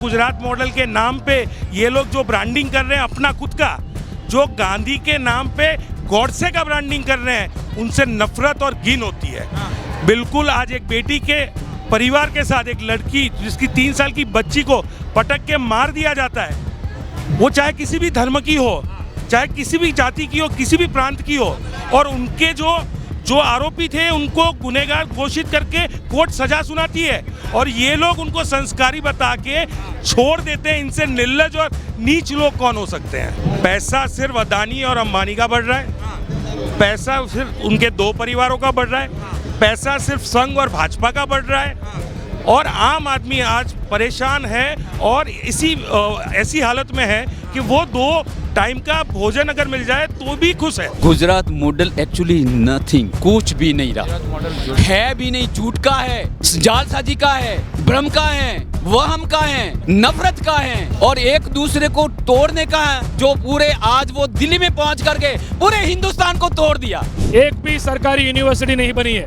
Gujarat model के नाम पे ये लोग जो ब्रांडिंग कर रहे हैं अपना खुद का, जो गांधी के नाम पे गॉडसे का ब्रांडिंग कर रहे हैं, उनसे नफरत और घिन होती है। बिल्कुल आज एक बेटी के परिवार के साथ एक लड़की जिसकी 3 साल की बच्ची को पटक के मार दिया जाता है, वो चाहे किसी भी धर्म की हो, चाहे किसी भी जाति की हो, किसी भी प्रांत की हो, और उनके जो आरोपी थे उनको गुनहगार घोषित करके कोर्ट सजा सुनाती है और ये लोग उनको संस्कारी बता के छोड़ देते हैं। इनसे निर्लज और नीच लोग कौन हो सकते हैं? पैसा सिर्फ अदानी और अंबानी का बढ़ रहा है, पैसा सिर्फ उनके 2 परिवारों का बढ़ रहा है, पैसा सिर्फ संघ और भाजपा का बढ़ रहा है और आम आदमी आज परेशान है और ऐसी हालत में है कि वो 2 टाइम का भोजन अगर मिल जाए तो भी खुश है। गुजरात मॉडल एक्चुअली नथिंग, कुछ भी नहीं रहा है, भी नहीं, झूठ का है, जालसाजी का है, भ्रम का है, वहम का है, नफरत का है और एक दूसरे को तोड़ने का है, जो पूरे आज वो दिल्ली में पहुंच करके पूरे हिंदुस्तान को तोड़ दिया। एक भी सरकारी यूनिवर्सिटी नहीं बनी है,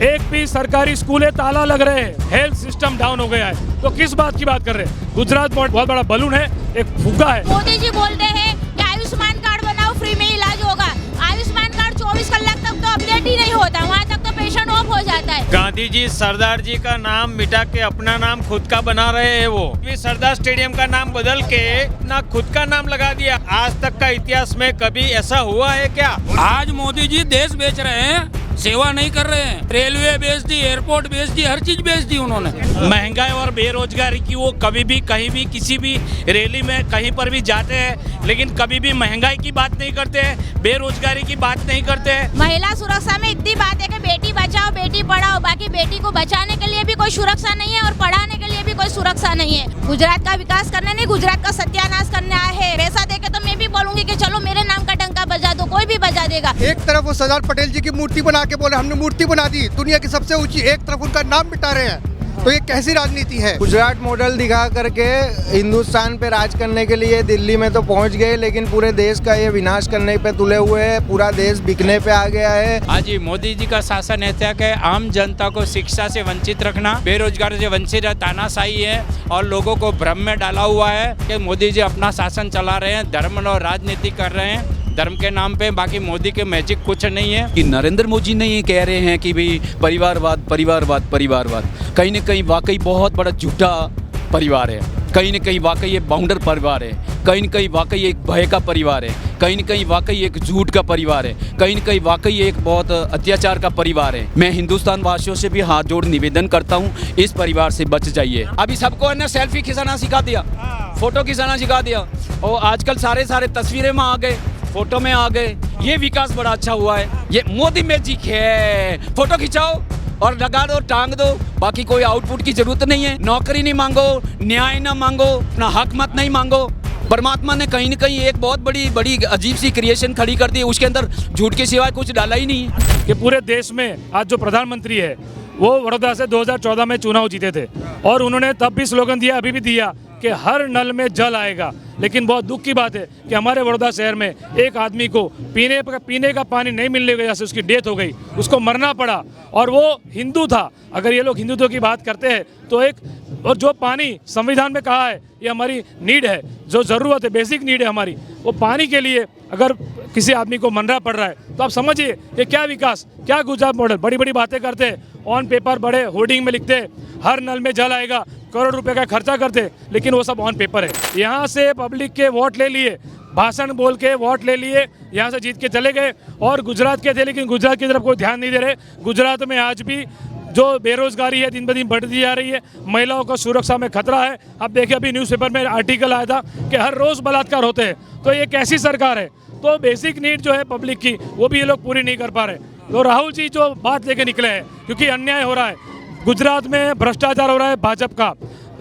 एक भी सरकारी स्कूलें ताला लग रहे हैं, हेल्थ सिस्टम डाउन हो गया है, तो किस बात की बात कर रहे हैं? गुजरात बहुत बड़ा बलून है, एक फुग्गा है। मोदी जी बोलते हैं कि आयुष्मान कार्ड बनाओ, फ्री में इलाज होगा। आयुष्मान कार्ड 24 कलाक तक तो अपडेट ही नहीं होता, वहाँ तक तो पेशेंट ऑफ हो जाता है। गांधी जी सरदार जी का नाम मिटा के अपना नाम खुद का बना रहे हैं। वो भी सरदार स्टेडियम का नाम बदल के ना खुद का नाम लगा दिया। आज तक का इतिहास में कभी ऐसा हुआ है क्या? आज मोदी जी देश बेच रहे हैं, सेवा नहीं कर रहे हैं। रेलवे बेच दी, एयरपोर्ट बेच दी, हर चीज बेच दी उन्होंने। महंगाई और बेरोजगारी की वो कभी भी कहीं भी किसी भी रैली में कहीं पर भी जाते हैं, लेकिन कभी भी महंगाई की बात नहीं करते हैं, बेरोजगारी की बात नहीं करते हैं। महिला सुरक्षा में इतनी बात है कि बेटी बचाओ बेटी पढ़ाओ, बाकी बेटी को बचाने के लिए भी कोई सुरक्षा नहीं है और पढ़ाने के लिए भी कोई सुरक्षा नहीं है। गुजरात का विकास करने नहीं, गुजरात का सत्यानाश करने आए है। पैसा देके तो मैं भी बोलूंगी कि चलो मेरे नाम का डंका बजा दो, कोई भी बजा देगा। एक तरफ वो सरदार पटेल जी की मूर्ति बना के बोले हमने मूर्ति बना दी दुनिया की सबसे ऊंची, एक तरफ उनका नाम मिटा रहे हैं, तो ये कैसी राजनीति है? गुजरात मॉडल दिखा करके हिंदुस्तान पे राज करने के लिए दिल्ली में तो पहुंच गए, लेकिन पूरे देश का ये विनाश करने पे तुले हुए हैं। पूरा देश बिकने पे आ गया है। आज ही मोदी जी का शासन ऐसा है, आम जनता को शिक्षा से वंचित रखना, बेरोजगार से वंचित तानाशाही है और लोगों को भ्रम में डाला हुआ है कि मोदी जी अपना शासन चला रहे हैं, धर्म और राजनीति कर रहे हैं धर्म के नाम पे। बाकी मोदी के मैजिक कुछ नहीं है। कि नरेंद्र मोदी ने ये कह रहे हैं कि भाई परिवारवाद परिवारवाद परिवारवाद, कहीं न कहीं वाकई बहुत बड़ा झूठा परिवार है, कहीं न कहीं वाकई ये बाउंडर परिवार है, कहीं न कहीं वाकई एक भय का परिवार है, कहीं न कहीं वाकई एक झूठ का परिवार है, कहीं न कहीं वाकई एक बहुत अत्याचार का परिवार है। मैं हिंदुस्तान वासियों से भी हाथ जोड़ निवेदन करता हूँ, इस परिवार से बच जाइए। अभी सबको है ना सेल्फी खिंचाना सिखा दिया, फोटो खिंचाना सिखा दिया और आजकल सारे तस्वीरें में आ गए, फोटो में आ गए। ये विकास बड़ा अच्छा हुआ है, ये मोदी मैजिक है। फोटो खिंचाओ और लगा दो, टांग दो, बाकी कोई आउटपुट की जरूरत नहीं है। नौकरी नहीं मांगो, न्याय ना मांगो, अपना हक मत नहीं मांगो। परमात्मा ने कहीं न कहीं एक बहुत बड़ी अजीब सी क्रिएशन खड़ी कर दी, उसके अंदर झूठ के सिवाय कुछ डाला ही नहीं है। कि पूरे देश में आज जो प्रधानमंत्री है वो वडोदरा से 2014 में चुनाव जीते थे और उन्होंने तब भी स्लोगन दिया, अभी भी दिया कि हर नल में जल आएगा। लेकिन बहुत दुख की बात है कि हमारे वडोदरा शहर में एक आदमी को पीने का पानी नहीं मिलने की वजह से उसकी डेथ हो गई, उसको मरना पड़ा और वो हिंदू था। अगर ये लोग हिंदुत्व की बात करते हैं तो और जो पानी संविधान में कहा है ये हमारी नीड है, जो ज़रूरत है, बेसिक नीड है हमारी, वो पानी के लिए अगर किसी आदमी को मरना पड़ रहा है तो आप समझिए कि क्या विकास, क्या गुजरात मॉडल। बड़ी बातें करते हैं, ऑन पेपर बड़े होर्डिंग में लिखते हैं हर नल में जल आएगा, करोड़ रुपए का खर्चा करते, लेकिन वो सब ऑन पेपर है। यहाँ से पब्लिक के वोट ले लिए, भाषण बोल के वोट ले लिए, यहाँ से जीत के चले गए और गुजरात के थे, लेकिन गुजरात की तरफ कोई ध्यान नहीं दे रहे। गुजरात में आज भी जो बेरोजगारी है दिन ब दिन बढ़ती जा रही है, महिलाओं को सुरक्षा में खतरा है। अब देखिए अभी न्यूज़पेपर में आर्टिकल आया था कि हर रोज़ बलात्कार होते हैं, तो ये कैसी सरकार है? तो बेसिक नीड जो है पब्लिक की वो भी ये लोग पूरी नहीं कर पा रहे। तो राहुल जी जो बात लेके निकले हैं, क्योंकि अन्याय हो रहा है गुजरात में, भ्रष्टाचार हो रहा है भाजपा का,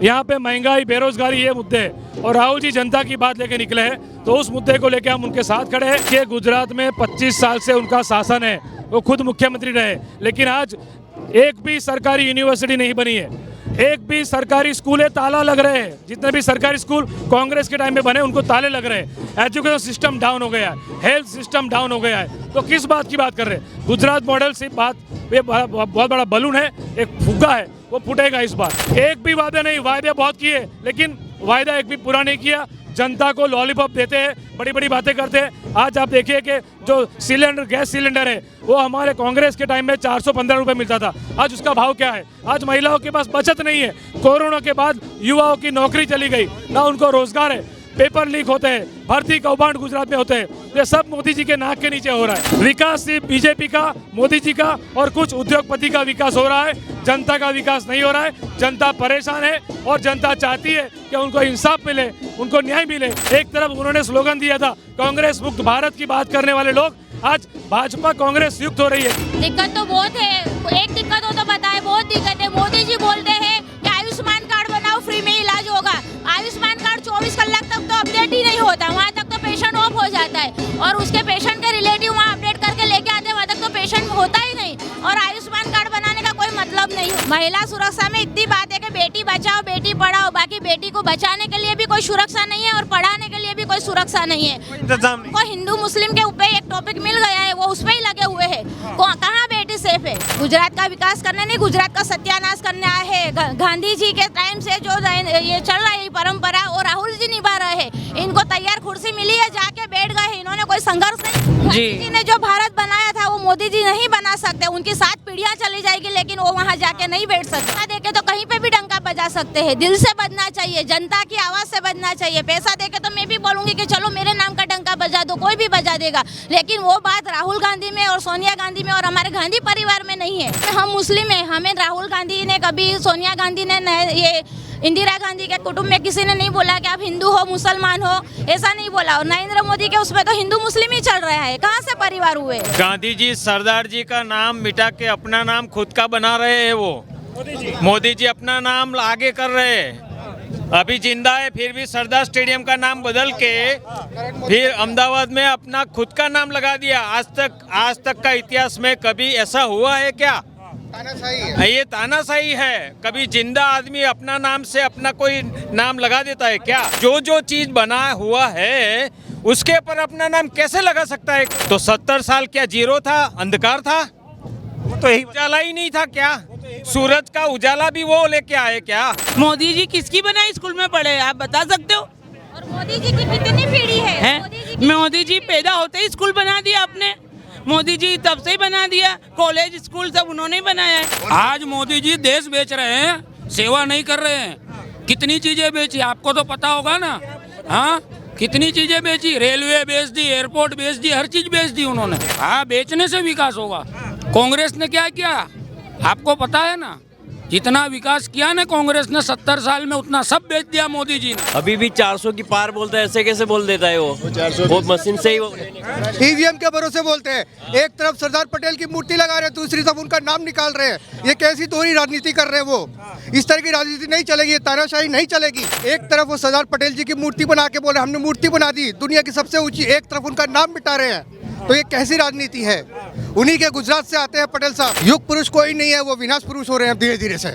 यहाँ पे महंगाई बेरोजगारी ये मुद्दे हैं और राहुल जी जनता की बात लेके निकले हैं, तो उस मुद्दे को लेके हम उनके साथ खड़े हैं कि गुजरात में 25 साल से उनका शासन है, वो खुद मुख्यमंत्री रहे, लेकिन आज एक भी सरकारी यूनिवर्सिटी नहीं बनी है, एक भी सरकारी स्कूलें ताला लग रहे हैं। जितने भी सरकारी स्कूल कांग्रेस के टाइम में बने उनको ताले लग रहे हैं। एजुकेशन सिस्टम डाउन हो गया है, हेल्थ सिस्टम डाउन हो गया है, तो किस बात की बात कर रहे हैं? गुजरात मॉडल से बात, ये बहुत बड़ा बलून है, एक फुग्गा है, वो फूटेगा इस बार। एक भी वादे नहीं, वादे बहुत किए लेकिन वायदा एक भी पूरा नहीं किया। जनता को लॉलीपॉप देते हैं, बड़ी बड़ी बातें करते हैं। आज आप देखिए कि जो सिलेंडर गैस सिलेंडर है वो हमारे कांग्रेस के टाइम में 415 रुपये मिलता था, आज उसका भाव क्या है? आज महिलाओं के पास बचत नहीं है। कोरोना के बाद युवाओं की नौकरी चली गई, ना उनको रोजगार है, पेपर लीक होते हैं, भर्ती कौभांड गुजरात में होते हैं। ये सब मोदी जी के नाक के नीचे हो रहा है। विकास सिर्फ बीजेपी का, मोदी जी का और कुछ उद्योगपति का विकास हो रहा है, जनता का विकास नहीं हो रहा है। जनता परेशान है और जनता चाहती है कि उनको इंसाफ मिले, उनको न्याय मिले। एक तरफ उन्होंने स्लोगन दिया था कांग्रेस मुक्त भारत की बात करने वाले लोग, आज भाजपा कांग्रेस युक्त हो रही है। दिक्कत तो बहुत है, एक दिक्कत हो तो बताए, बहुत दिक्कत है। मोदी जी बोलते हैं कि आयुष्मान कार्ड बनाओ, फ्री में इलाज होगा। आयुष्मान कार्ड 24 कलाक तक तो अपडेट ही नहीं होता, वहाँ तक तो पेशेंट ऑफ हो जाता है और उसके पेशेंट के रिलेटिव वहाँ अपडेट करके लेके आते हैं, वहाँ तक तो पेशेंट होता ही नहीं। और आयुष्मान कार्ड बनाने का कोई मतलब नहीं। महिला सुरक्षा में इतनी बात है कि बेटी बचाओ बेटी पढ़ाओ, बाकी बेटी को बचाने के लिए भी कोई सुरक्षा नहीं है और पढ़ाने के लिए भी कोई सुरक्षा नहीं है। को हिंदू मुस्लिम के ऊपर एक टॉपिक मिल गया है, वो उस पर ही लगे हुए है। कहाँ बेटी सेफ है? गुजरात का विकास करने नहीं, गुजरात का सत्यानाश करने आए हैं। गांधी जी के टाइम से जो ये चल रहा है परंपरा, और राहुल जी निभा रहे हैं। इनको तैयार कुर्सी मिली है, जाके बैठ गए, इन्होंने कोई संघर्ष नहीं। गांधी जी ने जो भारत बनाया था वो मोदी जी नहीं बना सकते। उनकी 7 पीढ़ियां चली जाएगी लेकिन वो वहाँ जाके नहीं बैठ सकते। देके तो कहीं पे भी डंका बजा सकते हैं। दिल से बजना चाहिए, जनता की आवाज से बजना चाहिए। पैसा देके तो मैं भी बोलूंगी कि चलो मेरे नाम का डंका बजा दो, कोई भी बजा देगा, लेकिन वो बात राहुल गांधी में और सोनिया गांधी में और हमारे गांधी परिवार में नहीं है। हम मुस्लिम हैं, हमें राहुल गांधी ने कभी, सोनिया गांधी ने, ये इंदिरा गांधी के कुटुंब में किसी ने नहीं बोला कि आप हिंदू हो मुसलमान हो, ऐसा नहीं बोला। और नरेंद्र मोदी के उसमें तो हिंदू मुस्लिम ही चल रहा है। कहाँ से परिवार हुए? गांधी जी सरदार जी का नाम मिटा के अपना नाम खुद का बना रहे हैं। वो मोदी जी अपना नाम आगे कर रहे हैं। अभी जिंदा है फिर भी सरदार स्टेडियम का नाम बदल के फिर अहमदाबाद में अपना खुद का नाम लगा दिया। आज तक का इतिहास में कभी ऐसा हुआ है क्या? ये तानाशाही है। कभी जिंदा आदमी अपना नाम से अपना कोई नाम लगा देता है क्या? जो चीज बना हुआ है उसके ऊपर अपना नाम कैसे लगा सकता है? तो 70 साल क्या जीरो था, अंधकार था? वो तो उजाला ही नहीं था क्या? सूरज का उजाला भी वो लेके आए क्या? मोदी जी किसकी बनाई स्कूल में पढ़े, आप बता सकते हो? और मोदी जी की कितनी पीढ़ी है? मोदी जी पैदा होते ही स्कूल बना दिया आपने। मोदी जी तब से ही बना दिया, कॉलेज स्कूल सब उन्होंने ही बनाया है। आज मोदी जी देश बेच रहे हैं, सेवा नहीं कर रहे हैं। कितनी चीजें बेची आपको तो पता होगा ना। हाँ, कितनी चीजें बेची, रेलवे बेच दी, एयरपोर्ट बेच दी, हर चीज बेच दी उन्होंने। हाँ, बेचने से विकास होगा। कांग्रेस ने क्या किया आपको पता है ना? जितना विकास किया ना कांग्रेस ने 70 साल में, उतना सब बेच दिया मोदी जी ने। अभी भी 400 की पार बोलता है, ऐसे कैसे बोल देता है वो मशीन से ही ईवीएम के भरोसे बोलते हैं। एक तरफ सरदार पटेल की मूर्ति लगा रहे हैं, दूसरी तरफ उनका नाम निकाल रहे हैं। ये कैसी दोहरी राजनीति कर रहे हैं वो? इस तरह की राजनीति नहीं चलेगी, ये तानाशाही नहीं चलेगी। एक तरफ वो सरदार पटेल जी की मूर्ति बना के बोले हमने मूर्ति बना दी दुनिया की सबसे ऊंची, एक तरफ उनका नाम मिटा रहे हैं। तो ये कैसी राजनीति है? उन्हीं के गुजरात से आते हैं पटेल साहब। युग पुरुष कोई नहीं है, वो विनाश पुरुष हो रहे हैं धीरे धीरे से।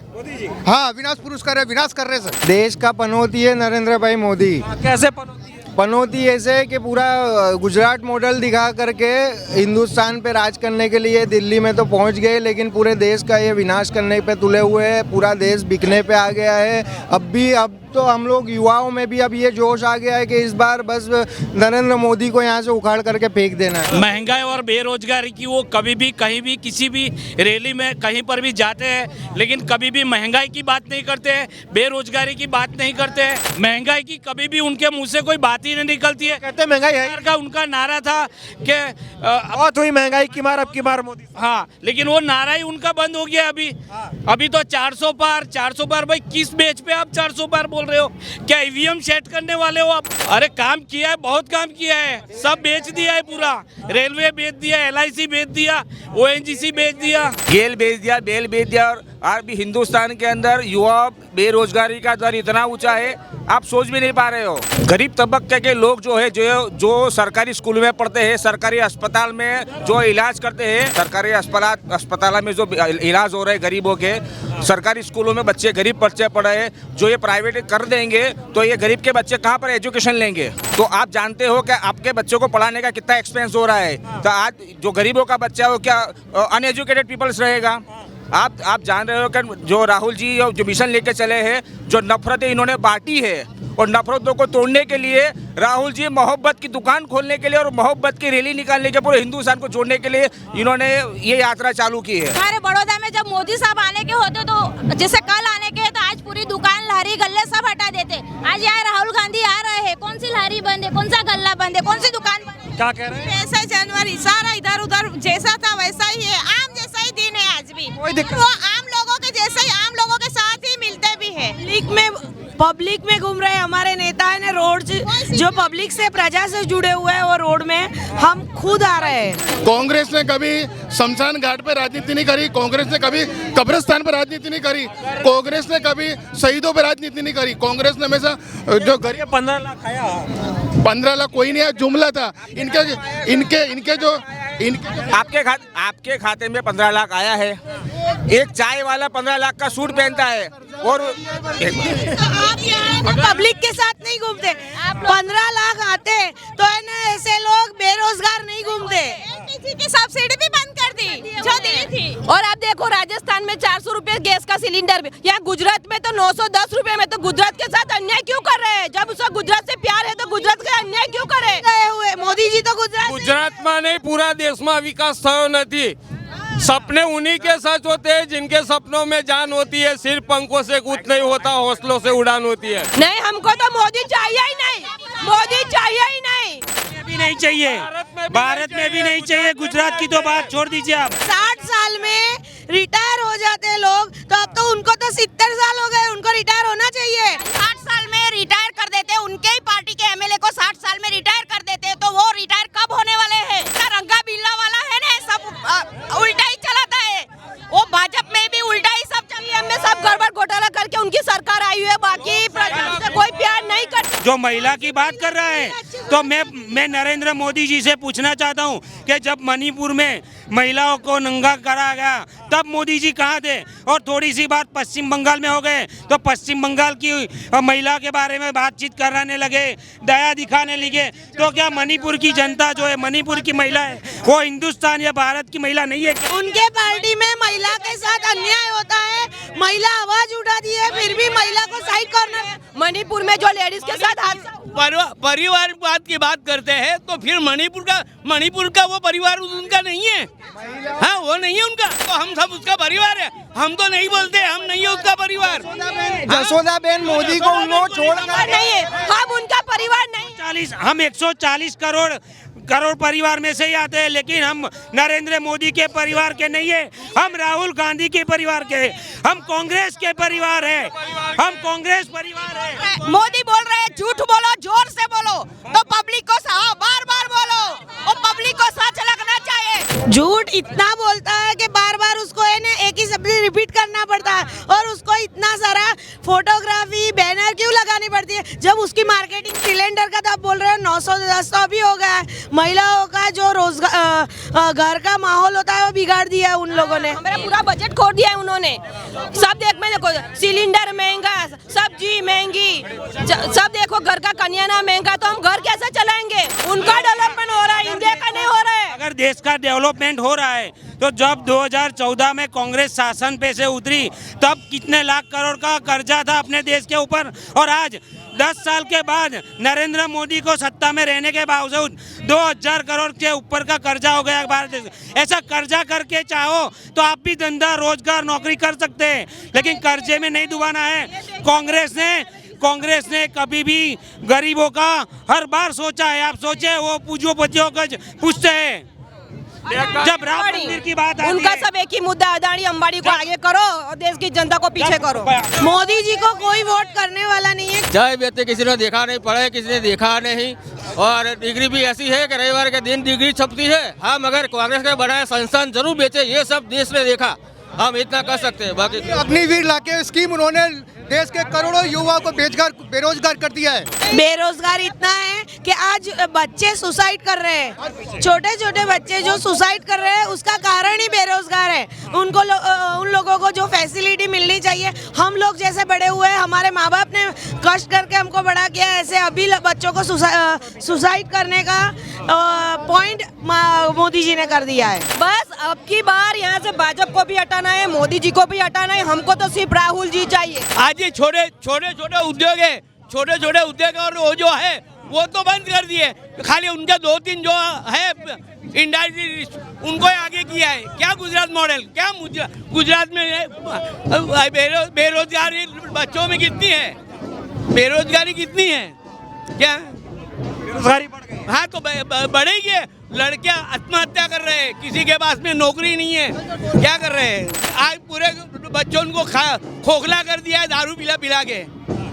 हाँ, विनाश पुरुष कर रहे हैं, विनाश कर रहे हैं। देश का पनौती है नरेंद्र भाई मोदी। कैसे पनौती? पनौती ऐसे है कि पूरा गुजरात मॉडल दिखा करके हिंदुस्तान पे राज करने के लिए दिल्ली में तो पहुंच गए, लेकिन पूरे देश का ये विनाश करने पे तुले हुए हैं। पूरा देश बिकने पे आ गया है। अब तो हम लोग युवाओं में भी अब ये जोश आ गया है कि इस बार बस नरेंद्र मोदी को यहाँ से उखाड़ करके फेंक देना है। महंगाई और बेरोजगारी की वो कभी भी कहीं भी किसी भी रैली में कहीं पर भी जाते हैं, लेकिन कभी भी महंगाई की बात नहीं करते हैं, बेरोजगारी की बात नहीं करते हैं। महंगाई की कभी भी उनके मुंह से कोई बात ही नहीं निकलती है। कहते महंगाई है का उनका नारा था कि बहुत हुई महंगाई की मार, अब की मार मोदी। हाँ, लेकिन वो नारा ही उनका बंद हो गया। अभी तो 400 पार। भाई किस बेच पे आप 400 पार बोल रहे हो? क्या ईवीएम सेट करने वाले हो आप? अरे काम किया है, बहुत काम किया है, सब बेच दिया है पूरा। रेलवे बेच दिया, LIC बेच दिया, ONGC बेच दिया, गेल बेच दिया, बेल बेच दिया। और आज भी हिंदुस्तान के अंदर युवा बेरोजगारी का दर इतना ऊंचा है आप सोच भी नहीं पा रहे हो। गरीब तबके के लोग जो है जो सरकारी स्कूल में पढ़ते हैं, सरकारी अस्पताल में जो इलाज करते हैं, सरकारी अस्पताल में जो इलाज हो रहे हैं गरीबों के, सरकारी स्कूलों में बच्चे गरीब बच्चे पढ़ रहे हैं, जो ये प्राइवेट कर देंगे तो ये गरीब के बच्चे कहाँ पर एजुकेशन लेंगे? तो आप जानते हो कि आपके बच्चों को पढ़ाने का कितना एक्सपेंस हो रहा है। तो आज जो गरीबों का बच्चा है वो क्या अनएजुकेटेड पीपल्स रहेगा? आप जान रहे हो कि जो राहुल जी जो मिशन लेके चले हैं, जो नफरतें इन्होंने बांटी है और नफरतों को तोड़ने के लिए राहुल जी मोहब्बत की दुकान खोलने के लिए और मोहब्बत की रैली निकालने के पूरे हिंदुस्तान को जोड़ने के लिए इन्होंने ये यात्रा चालू की है। हमारे बड़ौदा में जब मोदी साहब आने के होते तो जैसे कल आने के तो आज पूरी दुकान लारी गल्ले सब हटा देते। आज यहाँ राहुल गांधी आ रहे हैं, कौन सी लारी बंद है, कौन सा गल्ला बंद है, कौन सी दुकान बंद है? क्या कह रहे हैं? 6 जनवरी सारा इधर उधर जैसा था वैसा ही है, आम जैसा ही दिन है आज भी। कोई दिक्कत वो आम लोगों के जैसे ही आम लोगों के साथ ही मिलते भी है। पब्लिक में घूम रहे हमारे नेता है ना, रोड जो पब्लिक से प्रजा से जुड़े हुए हैं वो रोड में हम खुद आ रहे हैं। कांग्रेस ने कभी शमशान घाट पे राजनीति नहीं करी, कांग्रेस ने कभी कब्रिस्तान पे राजनीति नहीं करी, कांग्रेस ने कभी शहीदों पे राजनीति नहीं करी। कांग्रेस ने हमेशा जो गरीब 15 लाख आया, 15 लाख कोई नहीं है, जुमला था इनके जो आपके खाते में 15 लाख आया है। एक चाय वाला 15 लाख का सूट पहनता है और आप यहाँ पब्लिक के साथ नहीं घूमते। 15 लाख आते तो है ना, ऐसे लोग बेरोजगार नहीं घूमते। की सब्सिडी भी बंद कर दी जो दी थी। और आप देखो राजस्थान में 400 रुपए गैस का सिलेंडर भी, यहाँ गुजरात में तो 910 रुपए में। तो गुजरात के साथ अन्याय क्यों कर रहे हैं? जब उसका गुजरात से प्यार है तो गुजरात का अन्याय क्यों करे? गए हुए मोदी जी तो ગુજરાતમાં નહીં પૂરા દેશમાં વિકાસ થયો નથી। सपने उन्हीं के सच होते हैं जिनके सपनों में जान होती है। सिर्फ पंखों से कुछ नहीं होता, हौसलों से उड़ान होती है। नहीं, हमको तो मोदी चाहिए ही नहीं, मोदी चाहिए ही नहीं। भी नहीं चाहिए, भारत में भी नहीं चाहिए। गुजरात की तो बात छोड़ दीजिए आप। 60 साल में रिटायर हो जाते हैं लोग, तो अब तो उनको तो 70 साल हो गए, उनको रिटायर होना चाहिए। 60 साल में रिटायर कर देते, उनके ही पार्टी के एमएलए को 60 साल में रिटायर कर देते, तो वो रिटायर कब होने वाले हैं? रंगा बिल्ला वाला है ना, सब उल्टा ही चलाता है। वो भाजपा में भी उल्टा ही सब चलिए, में सब गड़बड़ घोटाला करके उनकी सरकार आई हुई है, बाकी प्रजा से कोई प्यार नहीं करता। जो महिला की बात कर रहा है, तो मैं नरेंद्र मोदी जी से पूछना चाहता हूं कि जब मणिपुर में महिलाओं को नंगा करा गया तब मोदी जी कहाँ थे? और थोड़ी सी बात पश्चिम बंगाल में हो गए तो पश्चिम बंगाल की महिला के बारे में बातचीत कराने लगे, दया दिखाने लगे। तो क्या मणिपुर की जनता जो है, मणिपुर की महिला है, वो हिंदुस्तान या भारत की महिला नहीं है? उनके पार्टी में महिला के साथ अन्याय होता है, महिला आवाज उठाती है, फिर भी महिला को साइड करना। मणिपुर में जो लेडीज के साथ परिवारवाद की बात करते हैं तो फिर मणिपुर का वो परिवार उनका नहीं है। हाँ, वो नहीं है उनका, तो हम सब उसका परिवार है। हम तो नहीं बोलते हम नहीं है उसका परिवार। जसोदा बेन मोदी को उनको छोड़कर नहीं है, हम उनका परिवार नहीं। हम 140 करोड़ परिवार में से ही आते हैं, लेकिन हम नरेंद्र मोदी के परिवार के नहीं है, हम राहुल गांधी के परिवार के, हम कांग्रेस के परिवार है, हम कांग्रेस परिवार है। मोदी बोल रहे हैं, झूठ बोलो, जोर से बोलो, तो पब्लिक को बार बार बोलो, और पब्लिक को सच लगना चाहिए। झूठ इतना बोलता है कि बार बार उसको है ना एक ही शब्द रिपीट करना पड़ता है, और उसको इतना सारा फोटोग्राफी बैनर क्यों लगानी पड़ती है? जब उसकी मार्केटिंग सिलेंडर का तो आप बोल रहे हो 910 तो अभी हो गया है। महिलाओं का जो रोजगार घर का माहौल होता है वो बिगाड़ दिया है उन लोगों ने। हमारा पूरा बजट खोल दिया है उन्होंने। सब देखो, सिलेंडर महंगा, सब्जी महंगी, सब देखो, घर का कन्याना महंगा, तो हम घर कैसे चलाएंगे? उनका डेवलपमेंट हो रहा है, इंडिया का नहीं हो रहा है। अगर देश का डेवलपमेंट हो रहा है तो जब 2014 में कांग्रेस शासन पे से उतरी तब कितने लाख करोड़ का कर्जा था अपने देश के ऊपर, और आज 10 साल के बाद नरेंद्र मोदी को सत्ता में रहने के बावजूद 2000 करोड़ के ऊपर का कर्जा हो गया भारत देश। ऐसा कर्जा करके चाहो तो आप भी धंधा रोजगार नौकरी कर सकते हैं, लेकिन कर्जे में नहीं डुबाना है। कांग्रेस ने कभी भी गरीबों का हर बार सोचा है। आप सोचे वो पूंजीपतियों का पूछते हैं, जब राम मंदिर की बात आती उनका है, सब एक ही मुद्दा, अदानी अंबानी को आगे करो और देश की जनता को पीछे करो। मोदी जी को कोई वोट करने वाला नहीं है। जय बेटे किसी ने देखा नहीं, पढ़े किसी ने देखा नहीं, और डिग्री भी ऐसी है कि रविवार के दिन डिग्री छपती है। हम अगर कांग्रेस के बनाए संस्थान जरूर बेचे, ये सब देश ने देखा, हम इतना कर सकते हैं। बाकी अग्निवीर लाके स्कीम उन्होंने देश के करोड़ों युवाओं को बेरोजगार कर दिया है। बेरोजगार इतना है कि आज बच्चे सुसाइड कर रहे हैं, छोटे छोटे बच्चे जो सुसाइड कर रहे हैं उसका कारण ही बेरोजगार है। उनको उन लोगों को जो फैसिलिटी मिलनी चाहिए, हम लोग जैसे बड़े हुए, हमारे माँ बाप ने कष्ट करके हमको बड़ा किया, ऐसे अभी बच्चों को सुसाइड करने का पॉइंट मोदी जी ने कर दिया है। बस अब की बार यहाँ से भाजपा को भी हटाना है, मोदी जी को भी हटाना है, हमको तो सिर्फ राहुल जी चाहिए। आज ये छोटे छोटे उद्योग है छोटे छोटे उद्योग और वो जो है वो तो बंद कर दिए, खाली उनके 2-3 जो है इंडस्ट्री उनको आगे किया है। क्या गुजरात मॉडल, क्या गुजरात में बेरोजगारी बच्चों में कितनी है, बेरोजगारी कितनी है, क्या बेरोजगारी बढ़ गई? हाँ तो बढ़ेगी। लड़कियां आत्महत्या कर रहे हैं, किसी के पास में नौकरी नहीं है, क्या कर रहे हैं? आज पूरे बच्चों को खोखला कर दिया है दारू पिला पिला के।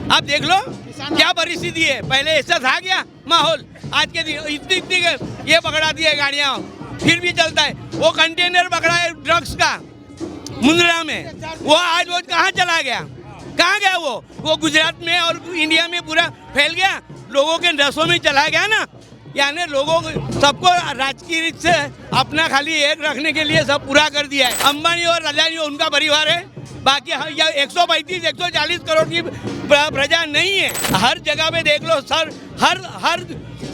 अब देख लो क्या परिस्थिति है। पहले ऐसा था क्या माहौल, आज के दिन इतनी ये पकड़ा दिया है गाड़ियाँ, फिर भी चलता है। वो कंटेनर पकड़ा है ड्रग्स का मुंद्रा में, वो आज वो कहाँ चला गया, कहाँ गया वो गुजरात में और इंडिया में पूरा फैल गया, लोगों के नसों में चला गया ना। यानी लोगों सबको राजकीय रीत से अपना खाली एक रखने के लिए सब पूरा कर दिया है। अंबानी और अदानी उनका परिवार है, बाकी 135-140 करोड़ की प्रजा नहीं है। हर जगह पे देख लो सर,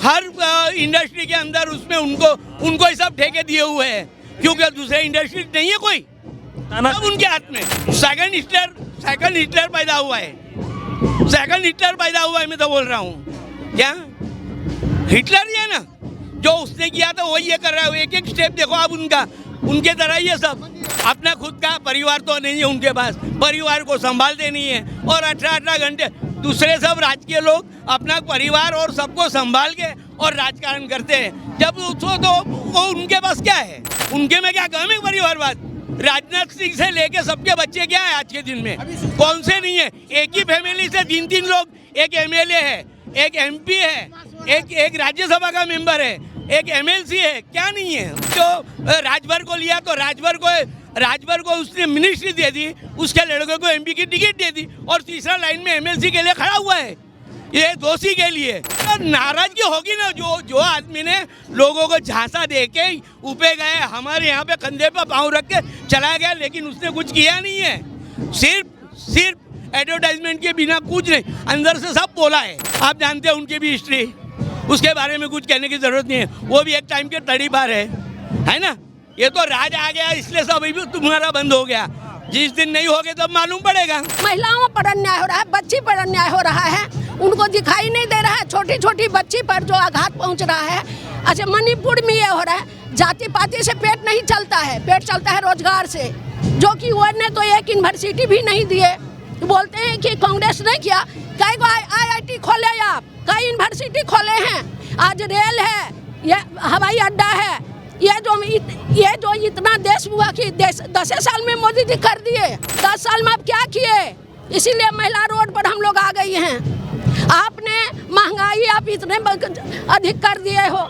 हर इंडस्ट्री के अंदर उसमें उनको ही सब ठेके दिए हुए हैं, क्योंकि दूसरे इंडस्ट्री नहीं है कोई, सब उनके हाथ में। सेकंड हिटलर पैदा हुआ है, सेकंड हिटलर पैदा हुआ है, मैं तो बोल रहा हूँ। क्या हिटलर ही है ना, जो उसने किया था वही ये कर रहा है। एक स्टेप देखो आप उनके तरह ही है सब। अपना खुद का परिवार तो नहीं है उनके पास, परिवार को संभालते नहीं है, और 18 घंटे दूसरे सब राजकीय लोग अपना परिवार और सबको संभाल के और राजकारण करते हैं। जब उसको तो वो उनके पास क्या है, उनके में क्या कम है परिवारवाद? राजनाथ सिंह से लेके सबके बच्चे क्या है आज के दिन में, कौन से नहीं है? एक ही फैमिली से 3 लोग, एक MLA है, एक MP है, एक राज्यसभा का मेंबर है, एक MLC है, क्या नहीं है? जो राजभर को लिया तो राजभर को उसने मिनिस्ट्री दे दी, उसके लड़के को MP की टिकट दे दी, और तीसरा लाइन में MLC के लिए खड़ा हुआ है, ये दोषी के लिए। तो नाराजगी होगी ना, जो आदमी ने लोगों को झांसा दे के ऊपर गए, हमारे यहाँ पे कंधे पे पाँव रख के चला गया, लेकिन उसने कुछ किया नहीं है, सिर्फ एडवर्टाइजमेंट के बिना कुछ नहीं, अंदर से सब बोला है। आप जानते हैं उनकी भी हिस्ट्री, उसके बारे में कुछ कहने की जरूरत नहीं है। वो भी एक टाइम के तड़ीपार है ना। ये तो राज आ गया इसलिए सब अभी तुम्हारा बंद हो गया, जिस दिन नहीं होगे तब मालूम पड़ेगा। महिलाओं पर अन्याय हो रहा है, बच्ची पर अन्याय हो रहा है, उनको दिखाई नहीं दे रहा है। छोटी छोटी बच्ची पर जो आघात पहुंच रहा है। अच्छा, मणिपुर में ये हो रहा है, जाति पाति से पेट नहीं चलता है, पेट चलता है रोजगार से, जो कि वो ने तो एक यूनिवर्सिटी भी नहीं दिए। बोलते हैं कि कांग्रेस ने किया, कई IIT खोले, आप कई यूनिवर्सिटी खोले हैं, आज रेल है, ये हवाई अड्डा है, ये जो इतना देश हुआ कि 10 साल में मोदी जी कर दिए, 10 साल में आप क्या किए? इसीलिए महिला रोड पर हम लोग आ गई हैं। आपने महंगाई आप इतने अधिक कर दिए हो,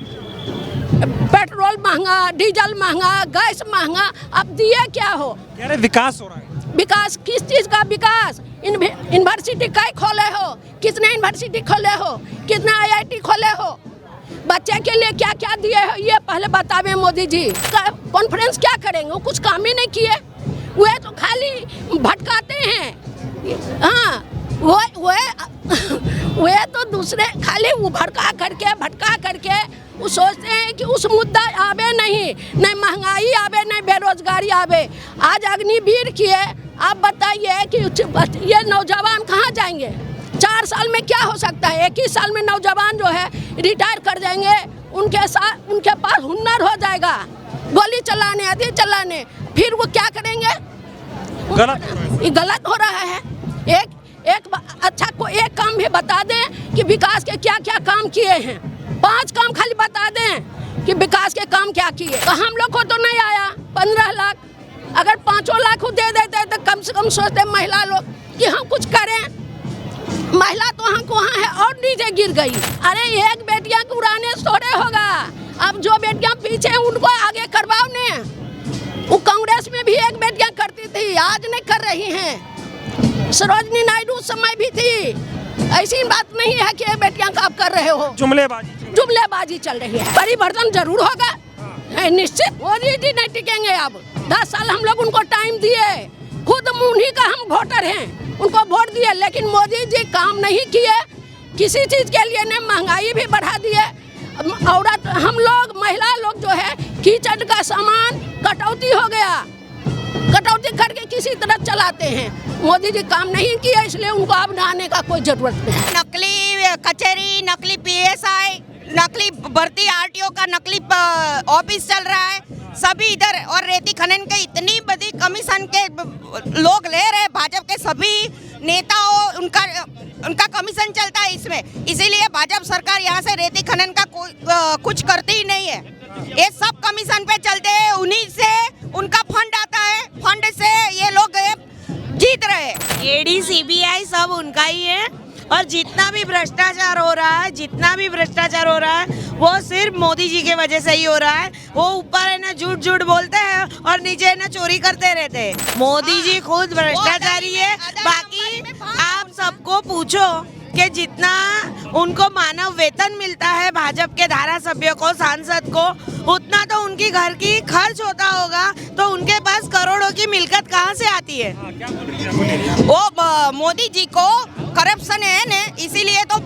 पेट्रोल महंगा, डीजल महंगा, गैस महंगा, आप दिए क्या हो? विकास हो रहा है। विकास किस चीज़ का विकास? यूनिवर्सिटी कई खोले हो, कितने यूनिवर्सिटी खोले हो, कितना IIT खोले हो, बच्चे के लिए क्या क्या दिए हो, ये पहले बतावे मोदी जी। कॉन्फ्रेंस क्या करेंगे? वो कुछ काम ही नहीं किए, वे तो खाली भटकाते हैं। हाँ, वे तो दूसरे खाली वो भटका करके वो सोचते हैं कि उस मुद्दा आवे नहीं महंगाई आवे, नहीं बेरोजगारी आवे। आज अग्निवीर किए, आप बताइए कि ये नौजवान कहाँ जाएंगे? 4 साल में क्या हो सकता है? 21 साल में नौजवान जो है रिटायर कर जाएंगे, उनके पास हुनर हो जाएगा गोली चलाने, आदि चलाने, फिर वो क्या करेंगे? गलत हो रहा है। एक काम भी बता दें कि विकास के क्या क्या काम किए हैं, 5 काम खाली बता दें कि विकास के काम क्या किए। तो हम लोग को तो नहीं आया 15 लाख, अगर 5 लाख दे देते तो कम से कम सोचते महिला लोग कि हम कुछ करें। महिला तो हमको वहाँ है और नीचे गिर गई। अरे एक बेटियां को उड़ाने थोड़े होगा, अब जो बेटियां पीछे हैं उनको आगे करवाओ ने। वो कांग्रेस में भी एक बेटियां करती थी, आज नहीं कर रही हैं। सरोजनी नायडू समय भी थी, ऐसी बात नहीं है कि बेटियां का आप कर रहे हो। जुमलेबाजी चल रही है। परिवर्तन जरूर होगा, निश्चित। मोदी जी नहीं टिकेंगे अब। 10 साल हम लोग उनको टाइम दिए, खुद उन्हीं का हम वोटर हैं, उनको वोट दिए, लेकिन मोदी जी काम नहीं किए किसी चीज के लिए। ने महंगाई भी बढ़ा दिए। औरत हम लोग महिला लोग जो है, किचन का सामान कटौती हो गया, कटौती करके किसी तरह चलाते हैं। मोदी जी काम नहीं किया, इसलिए उनको अब आने का कोई जरूरत नहीं। नकली कचहरी, नकली PSI, नकली भर्ती RTO का नकली ऑफिस चल रहा है सभी इधर, और रेती खनन के इतनी बड़ी कमीशन के लोग ले रहे हैं। भाजपा के सभी नेताओं उनका कमीशन चलता है इसमें, इसीलिए भाजपा सरकार यहाँ से रेती खनन का कुछ करती ही नहीं है। ये सब कमीशन पे चलते हैं, उन्हीं से उनका फंड आता है, फंड से ये लोग जीत रहे हैं। ED CBI सब उनका ही है, और जितना भी भ्रष्टाचार हो रहा है वो सिर्फ मोदी जी के वजह से ही हो रहा है। वो ऊपर है ना झूठ झूठ बोलते हैं और नीचे है ना चोरी करते रहते हैं। मोदी जी खुद भ्रष्टाचारी है। बाकी आप सबको पूछो कि जितना उनको मानव वेतन मिलता है भाजपा के धारा सभ्यों को, सांसद को, उतना तो उनकी घर की खर्च होता होगा, तो उनके पास करोड़ों की मिलकत कहाँ से आती है? वो मोदी जी को करप्शन है ना, इसीलिए तो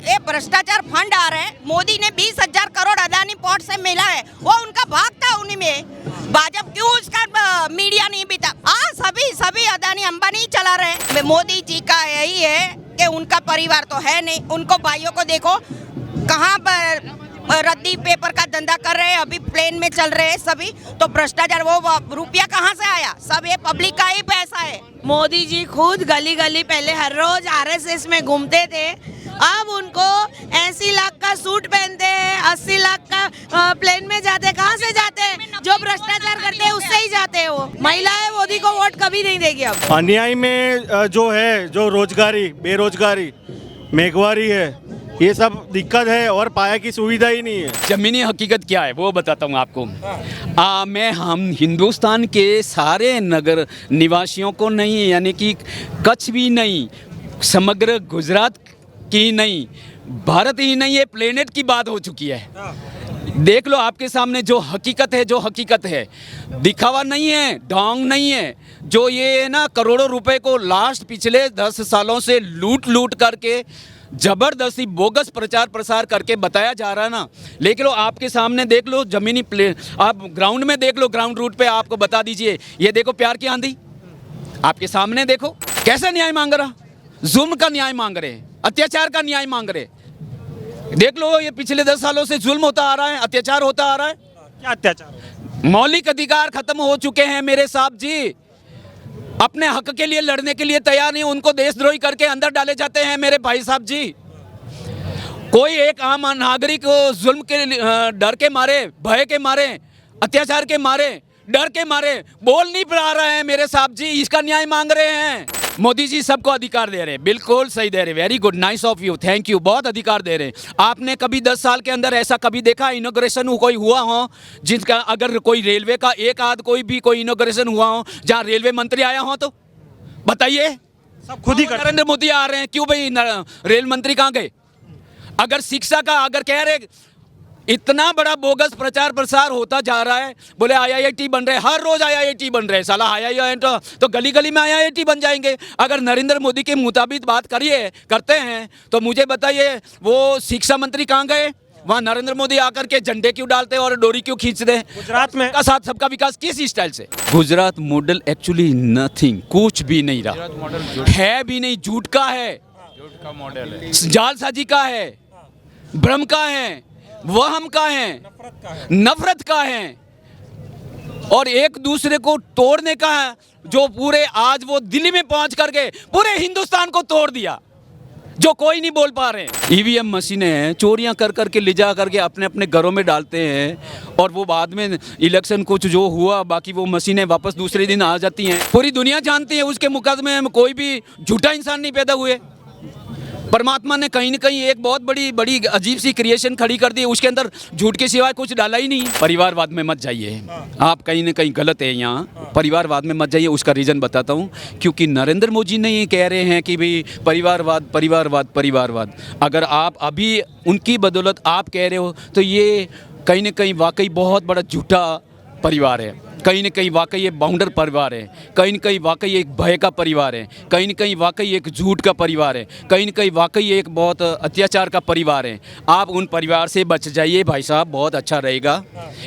ये भ्रष्टाचार फंड आ रहे हैं। मोदी ने 20,000 करोड़ अदानी पोर्ट से मिला है, वो उनका भाग था उन्हीं में। भाजपा क्यों उसका मीडिया नहीं बीता? सभी अदानी अंबानी ही चला रहे हैं। मोदी जी का यही है कि उनका परिवार तो है नहीं। उनको भाइयों को देखो कहाँ पर रद्दी पेपर का धंधा कर रहे हैं, अभी प्लेन में चल रहे हैं सभी। तो भ्रष्टाचार, वो रुपया कहाँ से आया? सब ये पब्लिक का ही पैसा है। मोदी जी खुद गली गली पहले हर रोज RSS में घूमते थे, अब उनको 80 लाख का सूट पहनते हैं, 80 लाख का प्लेन में जाते। कहाँ से जाते हैं? जो भ्रष्टाचार करते हैं उससे ही जाते हैं। वो महिलाएं मोदी को वोट कभी नहीं देगी। अब अन्याय में जो है, जो रोजगारी, बेरोजगारी, महंगाई है, ये सब दिक्कत है, और पाया की सुविधा ही नहीं है। ज़मीनी हकीकत क्या है वो बताता हूँ आपको। हम हिंदुस्तान के सारे नगर निवासियों को नहीं, यानी कि कच्छ भी नहीं, समग्र गुजरात की नहीं, भारत ही नहीं, ये प्लेनेट की बात हो चुकी है। देख लो आपके सामने जो हकीकत है, दिखावा नहीं है, ढोंग नहीं है। जो ये है ना करोड़ों रुपए को लास्ट पिछले 10 सालों से लूट करके जबरदस्ती बोगस प्रचार प्रसार करके बताया जा रहा है ना। लेकिन आपके सामने देख लो जमीनी आप ग्राउंड में देख लो, ग्राउंड रूट पे आपको बता दीजिए। ये देखो प्यार की आंधी आपके सामने, देखो कैसा न्याय मांग रहा, जुल्म का न्याय मांग रहे, अत्याचार का न्याय मांग रहे। देख लो ये पिछले 10 सालों से जुल्म होता आ रहा है, अत्याचार होता आ रहा है। क्या अत्याचार? मौलिक अधिकार खत्म हो चुके हैं मेरे साहब जी। अपने हक के लिए लड़ने के लिए तैयार नहीं, उनको देशद्रोही करके अंदर डाले जाते हैं मेरे भाई साहब जी। कोई एक आम नागरिक को जुल्म के डर के मारे, भय के मारे, अत्याचार के मारे, डर के मारे बोल नहीं पा रहे हैं मेरे साहब जी, इसका न्याय मांग रहे हैं। मोदी जी सबको अधिकार दे रहे हैं, बिल्कुल सही दे रहे हैं। Very good, nice of you, thank you, बहुत अधिकार दे रहे हैं। आपने कभी 10 साल के अंदर ऐसा कभी देखा इनॉग्रेशन कोई हुआ हो जिसका, अगर कोई रेलवे का एक आध कोई इनॉग्रेशन हुआ हो जहाँ रेलवे मंत्री आया हो? तो बताइए, सब खुद ही नरेंद्र मोदी आ रहे हैं, क्यों भाई रेल मंत्री कहाँ गए? अगर शिक्षा का अगर कह रहे इतना बड़ा बोगस प्रचार प्रसार होता जा रहा है, बोले IIT बन रहे, हर रोज IIT बन रहे, साला IIT तो गली गली में IIT बन जाएंगे। अगर नरेंद्र मोदी के मुताबिक बात करते हैं तो मुझे बताइए वो शिक्षा मंत्री कहाँ गए? वहाँ नरेंद्र मोदी आकर के झंडे क्यों डालते और डोरी क्यों खींचते? गुजरात में का साथ सबका विकास किस स्टाइल से? गुजरात मॉडल एक्चुअली नथिंग, कुछ भी नहीं रहा है, भी नहीं, झूठ का है, झूठ का मॉडल है, जालसाजी का है, भ्रम का है, वहम का है, नफरत का है, और एक दूसरे को तोड़ने का है। जो पूरे आज वो दिल्ली में पहुंच करके पूरे हिंदुस्तान को तोड़ दिया, जो कोई नहीं बोल पा रहे। EVM मशीनें हैं, चोरियां कर करके ले जा करके अपने अपने घरों में डालते हैं, और वो बाद में इलेक्शन कुछ जो हुआ बाकी वो मशीनें वापस दूसरे दिन आ जाती हैं। पूरी दुनिया जानती है उसके मुकदमे में कोई भी झूठा इंसान नहीं पैदा हुए। परमात्मा ने कहीं न कहीं एक बहुत बड़ी अजीब सी क्रिएशन खड़ी कर दी, उसके अंदर झूठ के सिवाय कुछ डाला ही नहीं। परिवारवाद में मत जाइए, आप कहीं न कहीं गलत है यहाँ। परिवारवाद में मत जाइए, उसका रीज़न बताता हूँ। क्योंकि नरेंद्र मोदी ने ये कह रहे हैं कि भाई परिवारवाद। अगर आप अभी उनकी बदौलत आप कह रहे हो तो ये कहीं न कहीं वाकई बहुत बड़ा झूठा परिवार है। कहीं न कहीं वाकई ये बाउंडर परिवार है, कहीं न कहीं वाकई एक भय का परिवार है, कहीं न कहीं वाकई एक झूठ का परिवार है, कहीं न कहीं वाकई एक बहुत अत्याचार का परिवार है। आप उन परिवार से बच जाइए भाई साहब, बहुत अच्छा रहेगा।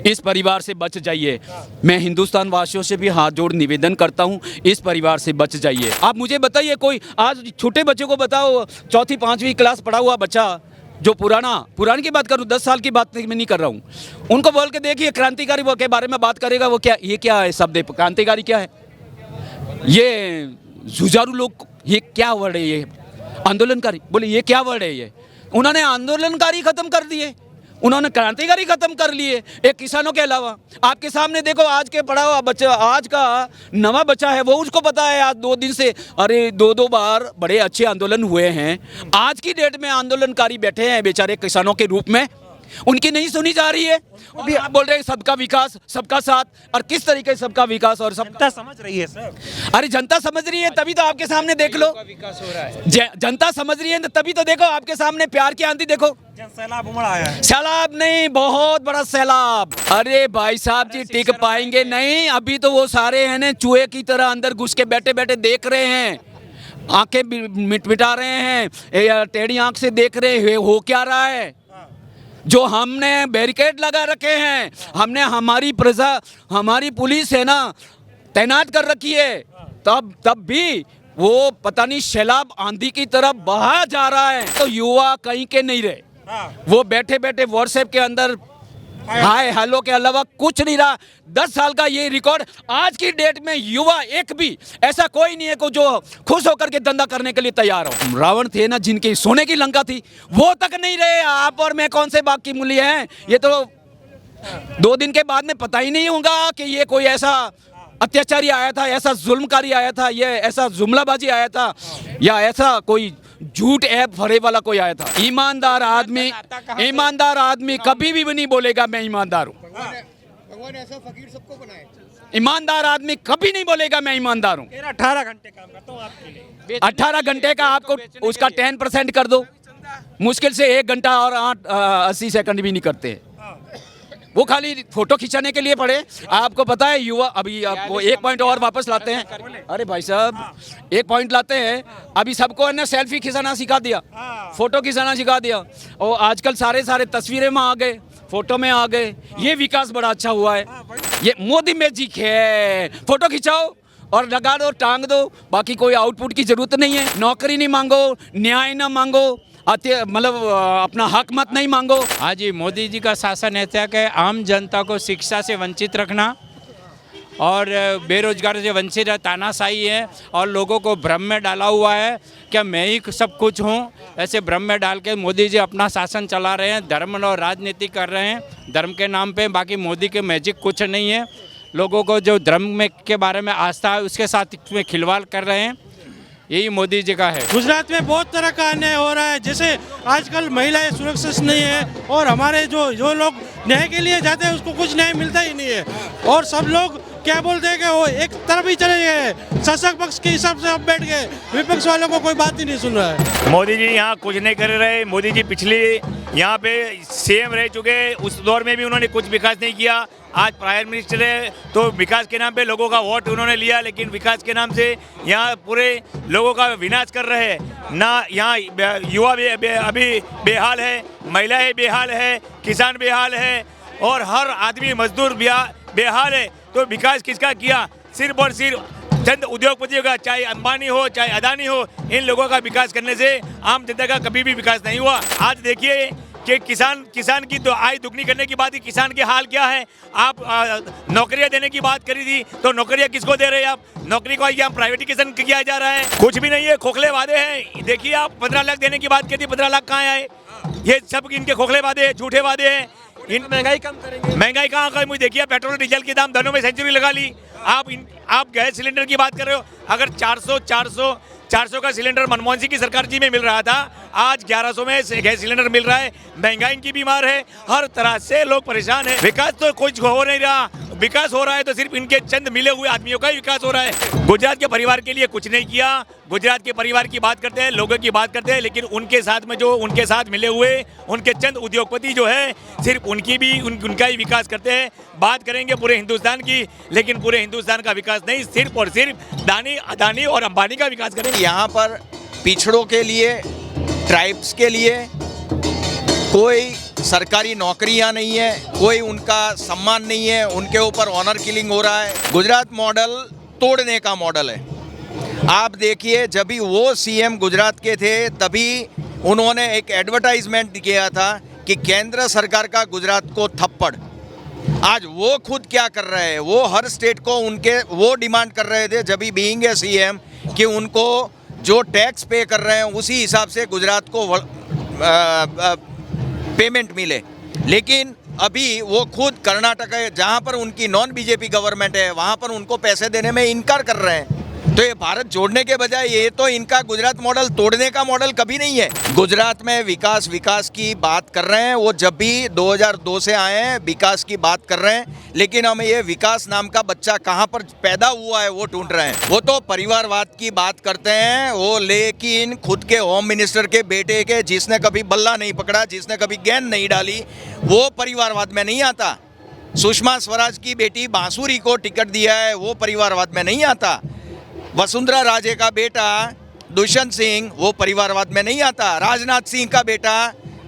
इस परिवार से बच जाइए। मैं हिंदुस्तान वासियों से भी हाथ जोड़ निवेदन करता हूँ, इस परिवार से बच जाइए। आप मुझे बताइए, कोई आज छोटे बच्चे को बताओ, 4वीं 5वीं क्लास पढ़ा हुआ बच्चा जो पुरानी की बात करूँ, 10 साल की बात मैं नहीं कर रहा हूँ, उनको बोल के देखिए क्रांतिकारी वो के बारे में बात करेगा, वो क्या, ये क्या है शब्द, क्रांतिकारी क्या है, ये जुझारू लोग, ये क्या वर्ड है, ये आंदोलनकारी, बोले ये क्या वर्ड है, ये उन्होंने आंदोलनकारी खत्म कर दिए, उन्होंने क्रांतिकारी खत्म कर लिए, एक किसानों के अलावा। आपके सामने देखो, आज के पढ़ा हुआ बच्चा, आज का नवा बच्चा है, वो उसको पता है आज 2 दिन से, अरे 2 बार बड़े अच्छे आंदोलन हुए हैं। आज की डेट में आंदोलनकारी बैठे हैं बेचारे किसानों के रूप में, उनकी नहीं सुनी जा रही है। अभी आप बोल रहे हैं सबका विकास, सबका साथ, और किस तरीके से सबका विकास, और सबका समझ रही है सर। अरे जनता समझ रही है तभी तो आपके सामने देख लो, जनता समझ रही है तभी तो देखो आपके सामने प्यार की आंधी देखो, सैलाब उमड़ आया है। सैलाब नहीं, बहुत बड़ा सैलाब। अरे भाई साहब जी टिक पाएंगे नहीं, अभी तो वो सारे हैं ना चूहे की तरह अंदर घुस के बैठे बैठे देख रहे हैं, आंखें मिटा रहे हैं, टेढ़ी आंख से देख रहे हैं हो क्या रहा है। जो हमने बैरिकेड लगा रखे हैं, हमने हमारी पुलिस है ना तैनात कर रखी है, तब भी वो पता नहीं सैलाब आंधी की तरफ बहा जा रहा है। तो युवा कहीं के नहीं रहे, वो बैठे बैठे व्हाट्सएप के अंदर हाय हेलो के अलावा कुछ नहीं रहा। 10 साल का ये रिकॉर्ड, आज की डेट में युवा एक भी ऐसा कोई नहीं है को जो खुश होकर के धंधा करने के लिए तैयार हो। रावण थे ना जिनकी सोने की लंका थी, वो तक नहीं रहे। आप और मैं कौन से बाग की मूली हैं, ये तो 2 दिन के बाद में पता ही नहीं होगा कि ये कोई ऐसा अत्याचारी आया था, ऐसा जुल्मकारी आया था, ये ऐसा जुमलाबाजी आया था, या ऐसा कोई झूठ ऐप भरे वाला कोई आया था। ईमानदार आदमी कभी भी नहीं बोलेगा मैं ईमानदार हूँ। भगवान ऐसा फकीर सबको बनाए। ईमानदार आदमी कभी नहीं बोलेगा मैं ईमानदार हूँ। 18 घंटे काम करता हूँ आपके लिए, 18 घंटे का आपको उसका 10% कर दो, मुश्किल से 1 घंटा और 80 सेकंड भी नहीं करते। वो खाली फोटो खिंचाने के लिए पड़े। आपको पता है युवा, अभी आपको 1 पॉइंट और वापस लाते हैं। अरे भाई साहब 1 पॉइंट लाते हैं, अभी सबको ने सेल्फी खिंचाना सिखा दिया, फोटो खिंचाना सिखा दिया, और आजकल सारे तस्वीरें में आ गए, फोटो में आ गए। ये विकास बड़ा अच्छा हुआ है। ये मोदी मैजिक है, फोटो खिंचाओ और लगा दो, टांग दो, बाकी कोई आउटपुट की जरूरत नहीं है। नौकरी नहीं मांगो, न्याय ना मांगो, मतलब अपना हक मत नहीं मांगो। हाँ जी, मोदी जी का शासन ऐसा है आम जनता को शिक्षा से वंचित रखना और बेरोजगार से वंचित है, तानाशाही है, और लोगों को भ्रम में डाला हुआ है क्या मैं ही सब कुछ हूँ, ऐसे भ्रम में डाल के मोदी जी अपना शासन चला रहे हैं। धर्म और राजनीति कर रहे हैं धर्म के नाम पे, बाकी मोदी के मैजिक कुछ नहीं है। लोगों को जो धर्म में के बारे में आस्था है उसके साथ इसमें खिलवाड़ कर रहे हैं, यही मोदी जी का है। गुजरात में बहुत तरह का अन्याय हो रहा है, जैसे आजकल महिलाएं सुरक्षित नहीं है, और हमारे जो लोग न्याय के लिए जाते हैं उसको कुछ न्याय मिलता ही नहीं है, और सब लोग क्या बोलते हैं कि वो एक तरफ ही चले गए, शासक पक्ष के हिसाब से अब बैठ गए, विपक्ष वालों को कोई बात ही नहीं सुन रहा है। मोदी जी यहाँ कुछ नहीं कर रहे। मोदी जी पिछले यहाँ पे सीएम रह चुके, उस दौर में भी उन्होंने कुछ विकास नहीं किया। आज प्राइम मिनिस्टर है तो विकास के नाम पे लोगों का वोट उन्होंने लिया, लेकिन विकास के नाम से यहाँ पूरे लोगों का विनाश कर रहे हैं ना। यहाँ युवा अभी बेहाल है, महिलाएं बेहाल है, किसान बेहाल है, और हर आदमी मजदूर बेहाल है। तो विकास किसका किया? सिर्फ और सिर्फ चंद उद्योगपतियों का, चाहे अंबानी हो चाहे अदानी हो, इन लोगों का विकास करने से आम जनता का कभी भी विकास नहीं हुआ। आज देखिए कि किसान की तो आय दुगनी करने की बात ही, किसान के हाल क्या है। आप नौकरियां देने की बात करी थी, तो नौकरियां किसको दे रहे हैं आप? नौकरी को यहाँ प्राइवेटिकेशन किया जा रहा है, कुछ भी नहीं है, खोखले वादे हैं। देखिए आप 15 लाख देने की बात की थी, 15 लाख कहाँ आए? ये सब इनके खोखले वादे हैं, झूठे वादे हैं। इन महंगाई कम करेंगे, महंगाई कहाँ कम? मुझे देखिए पेट्रोल डीजल के दाम दोनों में सेंचुरी लगा ली। आप गैस सिलेंडर की बात कर रहे हो, अगर 400 का सिलेंडर मनमोहन सिंह की सरकार जी में मिल रहा था, आज 1100 में गैस सिलेंडर मिल रहा है। महंगाई की बीमार है, हर तरह से लोग परेशान हैं। विकास तो कुछ हो नहीं रहा। विकास हो रहा है तो सिर्फ इनके चंद मिले हुए आदमियों का ही विकास हो रहा है। गुजरात के परिवार के लिए कुछ नहीं किया। गुजरात के परिवार की बात करते हैं, लोगों की बात करते हैं, लेकिन उनके साथ में जो उनके साथ मिले हुए उनके चंद उद्योगपति जो है सिर्फ उनकी भी उनका ही विकास करते हैं। बात करेंगे पूरे हिंदुस्तान की, लेकिन पूरे हिंदुस्तान का विकास नहीं, सिर्फ और सिर्फ दानी, अदानी और अंबानी का विकास करेंगे। यहाँ पर पिछड़ों के लिए, ट्राइब्स के लिए कोई सरकारी नौकरियां नहीं है, कोई उनका सम्मान नहीं है, उनके ऊपर ऑनर किलिंग हो रहा है। गुजरात मॉडल तोड़ने का मॉडल है। आप देखिए, जब भी वो सीएम गुजरात के थे तभी उन्होंने एक एडवर्टाइजमेंट किया था कि केंद्र सरकार का गुजरात को थप्पड़। आज वो खुद क्या कर रहे हैं, वो हर स्टेट को उनके वो डिमांड कर रहे थे जब भी बीइंग ए सीएम कि उनको जो टैक्स पे कर रहे हैं उसी हिसाब से गुजरात को पेमेंट मिले। लेकिन अभी वो खुद कर्नाटक है जहाँ पर उनकी नॉन बीजेपी गवर्नमेंट है, वहाँ पर उनको पैसे देने में इनकार कर रहे हैं। तो ये भारत जोड़ने के बजाय ये तो इनका गुजरात मॉडल तोड़ने का मॉडल कभी नहीं है। गुजरात में विकास की बात कर रहे हैं, वो जब भी 2002 से आए हैं विकास की बात कर रहे हैं, लेकिन हमें ये विकास नाम का बच्चा कहाँ पर पैदा हुआ है वो ढूंढ रहे हैं। वो तो परिवारवाद की बात करते हैं वो, लेकिन खुद के होम मिनिस्टर के बेटे के, जिसने कभी बल्ला नहीं पकड़ा, जिसने कभी गेंद नहीं डाली, वो परिवारवाद में नहीं आता। सुषमा स्वराज की बेटी बांसुरी को टिकट दिया है, वो परिवारवाद में नहीं आता। वसुंधरा राजे का बेटा दुष्यंत सिंह वो परिवारवाद में नहीं आता। राजनाथ सिंह का बेटा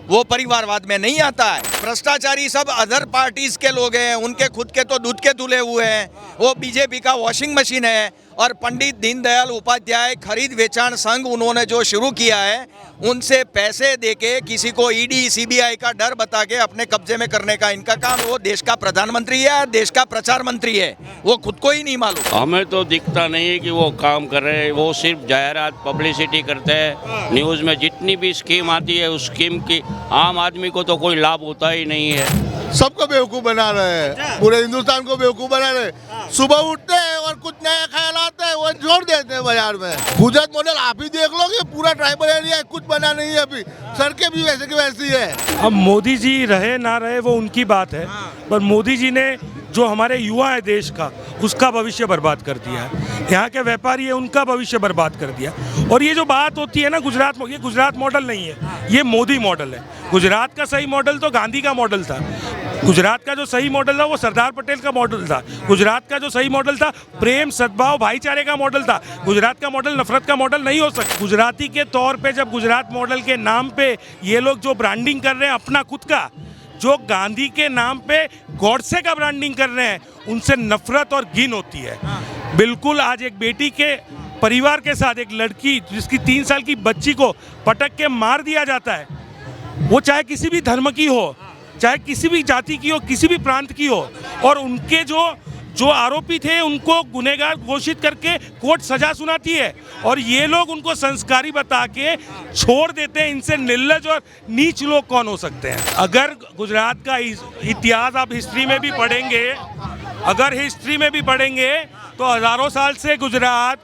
वो परिवारवाद में नहीं आता है। भ्रष्टाचारी सब अदर पार्टीज के लोग हैं, उनके खुद के तो दूध के धुले हुए हैं, वो बीजेपी का वॉशिंग मशीन है। और पंडित दीनदयाल उपाध्याय खरीद वेचाण संघ उन्होंने जो शुरू किया है, उनसे पैसे देके किसी को ईडी सीबीआई का डर बता के अपने कब्जे में करने का इनका काम। वो देश का प्रधानमंत्री है, देश का प्रचार मंत्री है, वो खुद को ही नहीं मालूम। हमें तो दिखता नहीं है कि वो काम कर रहे हैं। वो सिर्फ जाहिरात पब्लिसिटी करते हैं। न्यूज़ में जितनी भी स्कीम आती है उस स्कीम की आम आदमी को तो कोई लाभ होता ही नहीं है। सबको बेवकूफ़ बना रहे हैं, पूरे हिंदुस्तान को बेवकूफ़ बना रहे हैं। सुबह उठते हैं और कुछ नया ख्याल आता है वो जोड़ देते हैं बाजार में। गुजरात मॉडल आप ही देख लो कि पूरा ट्राइबल एरिया है, कुछ बना नहीं है अभी, सड़कें भी वैसे की वैसी है। अब मोदी जी रहे ना रहे वो उनकी बात है, पर मोदी जी ने जो हमारे युवा है देश का, उसका भविष्य बर्बाद कर दिया है। यहाँ के व्यापारी है उनका भविष्य बर्बाद कर दिया। और ये जो बात होती है ना गुजरात, ये गुजरात मॉडल नहीं है, ये मोदी मॉडल है। गुजरात का सही मॉडल तो गांधी का मॉडल था। गुजरात का जो सही मॉडल था वो सरदार पटेल का मॉडल था। गुजरात का जो सही मॉडल था प्रेम, सद्भाव, भाईचारे का मॉडल था। गुजरात का मॉडल नफरत का मॉडल नहीं हो सकता। गुजराती के तौर पे जब गुजरात मॉडल के नाम पे ये लोग जो ब्रांडिंग कर रहे हैं अपना खुद का, जो गांधी के नाम पे गॉडसे का ब्रांडिंग कर रहे हैं, उनसे नफरत और घिन होती है। बिल्कुल आज एक बेटी के परिवार के साथ एक लड़की जिसकी 3 साल की बच्ची को पटक के मार दिया जाता है, वो चाहे किसी भी धर्म की हो, चाहे किसी भी जाति की हो, किसी भी प्रांत की हो, और उनके जो आरोपी थे उनको गुनहगार घोषित करके कोर्ट सजा सुनाती है, और ये लोग उनको संस्कारी बता के छोड़ देते हैं। इनसे निर्लज और नीच लोग कौन हो सकते हैं? अगर गुजरात का इतिहास आप हिस्ट्री में भी पढ़ेंगे, अगर हिस्ट्री में भी पढ़ेंगे तो हज़ारों साल से Gujarat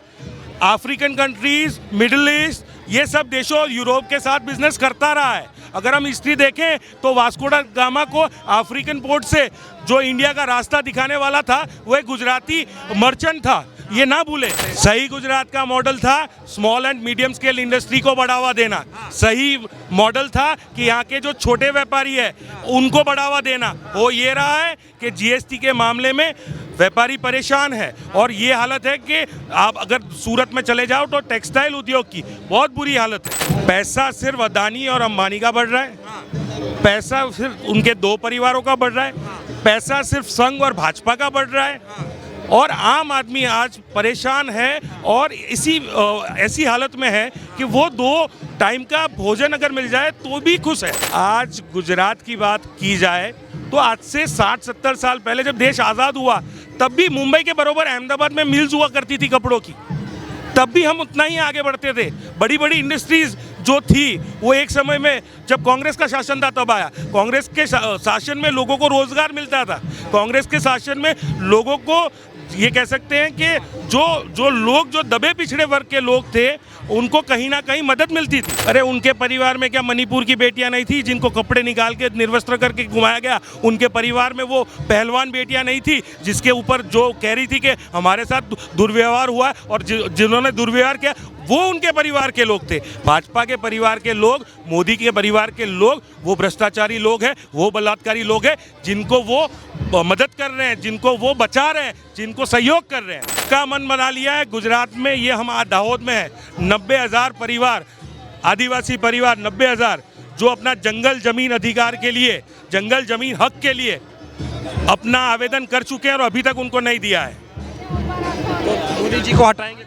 African countries, middle east, ये सब देशों, यूरोप के साथ बिजनेस करता रहा है। अगर हम हिस्ट्री देखें तो वास्को दा गामा को अफ्रीकन पोर्ट से जो इंडिया का रास्ता दिखाने वाला था वो एक गुजराती मर्चेंट था, ये ना भूले। सही गुजरात का मॉडल था small and medium scale industry को बढ़ावा देना। सही मॉडल था कि यहाँ के जो छोटे व्यापारी है उनको बढ़ावा देना। वो ये रहा है कि जीएसटी के मामले में व्यापारी परेशान है, और ये हालत है कि आप अगर सूरत में चले जाओ तो टेक्सटाइल उद्योग की बहुत बुरी हालत है। पैसा सिर्फ अदानी और अंबानी का बढ़ रहा है, पैसा सिर्फ उनके 2 परिवारों का बढ़ रहा है, पैसा सिर्फ संघ और भाजपा का बढ़ रहा है, और आम आदमी आज परेशान है और ऐसी हालत में है कि वो 2 टाइम का भोजन अगर मिल जाए तो भी खुश है। आज गुजरात की बात की जाए तो आज से 60-70 साल पहले जब देश आज़ाद हुआ तब भी मुंबई के बरोबर अहमदाबाद में मिल्स हुआ करती थी कपड़ों की, तब भी हम उतना ही आगे बढ़ते थे। बड़ी बड़ी इंडस्ट्रीज जो थी वो एक समय में जब कांग्रेस का शासन था तब आया। कांग्रेस के शासन में लोगों को रोजगार मिलता था, कांग्रेस के शासन में लोगों को ये कह सकते हैं कि जो लोग जो दबे पिछड़े वर्ग के लोग थे उनको कहीं ना कहीं मदद मिलती थी। अरे उनके परिवार में क्या मणिपुर की बेटियां नहीं थी जिनको कपड़े निकाल के निर्वस्त्र करके घुमाया गया? उनके परिवार में वो पहलवान बेटियां नहीं थी जिसके ऊपर जो कह रही थी कि हमारे साथ दुर्व्यवहार हुआ और जिन्होंने दुर्व्यवहार किया वो उनके परिवार के लोग थे। भाजपा के परिवार के लोग, मोदी के परिवार के लोग वो भ्रष्टाचारी लोग हैं, वो बलात्कारी लोग हैं जिनको वो मदद कर रहे हैं, जिनको वो बचा रहे हैं, जिनको सहयोग कर रहे हैं। का मन बना लिया है गुजरात में। ये हम दाहोद में है 90,000 परिवार, आदिवासी परिवार 90,000 जो अपना जंगल जमीन अधिकार के लिए, जंगल जमीन हक के लिए अपना आवेदन कर चुके हैं और अभी तक उनको नहीं दिया है। तो मोदी जी को हटाएंगे?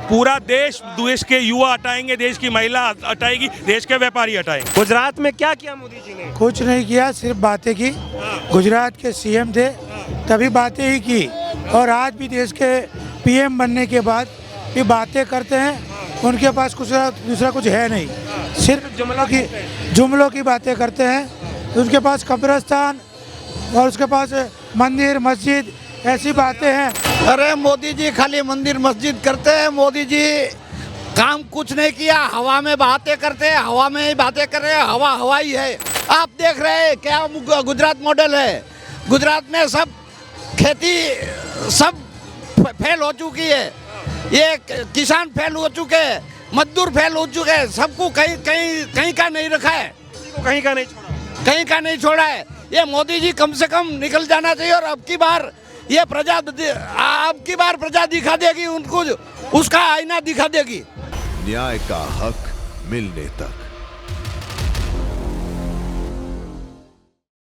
पूरा देश के युवा हटाएंगे, देश की महिला हटाएगी, देश के व्यापारी हटाएंगे। गुजरात में क्या किया मोदी जी ने? कुछ नहीं किया, सिर्फ बातें की। गुजरात के सीएम थे तभी बातें ही की, और आज भी देश के पीएम बनने के बाद भी बातें करते हैं। उनके पास कुछ दूसरा कुछ है नहीं, सिर्फ जुमलों की बातें करते हैं। उनके पास कब्रिस्तान और उसके पास मंदिर मस्जिद ऐसी बातें हैं। अरे मोदी जी खाली मंदिर मस्जिद करते हैं। मोदी जी काम कुछ नहीं किया, हवा में बातें करते हैं, हवा में ही बातें कर रहे हैं। हवा हवा ही है। आप देख रहे हैं क्या गुजरात मॉडल है। गुजरात में सब खेती सब फेल हो चुकी है। ये किसान फेल हो चुके हैं, मजदूर फेल हो चुके हैं। सबको कहीं का नहीं रखा है, कहीं का नहीं छोड़ा, कहीं का नहीं छोड़ा है। ये मोदी जी कम से कम निकल जाना चाहिए। और अब की बार प्रजा दिखा देगी उनको, उसका आईना दिखा देगी। न्याय का हक मिलने तक।